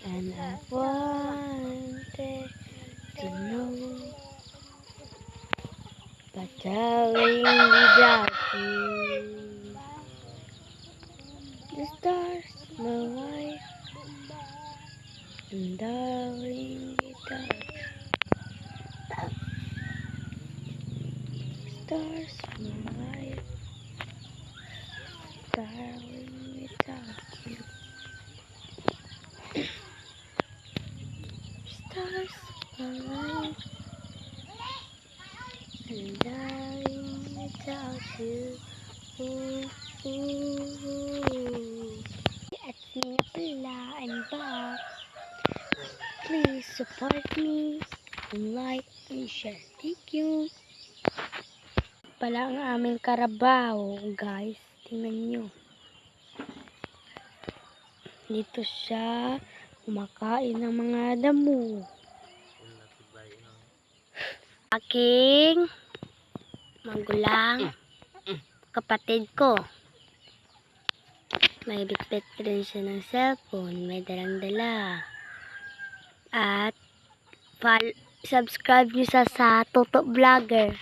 And I wanted to know, but darling, without you, the stars my life, and darling, without you, stars my life, darling, without you, stars my life, and darling, without you. Ooh, ooh, ooh. At me pala, I'm back. Please support me and like and share. Thank you. Pala ang aming karabaw, guys. Tingnan nyo. Dito siya kumakain ng mga damo. Aking magulang kapatid ko. May bitbit rin siya ng cellphone. May dalang-dala. At subscribe nyo sa Toto Vlogger.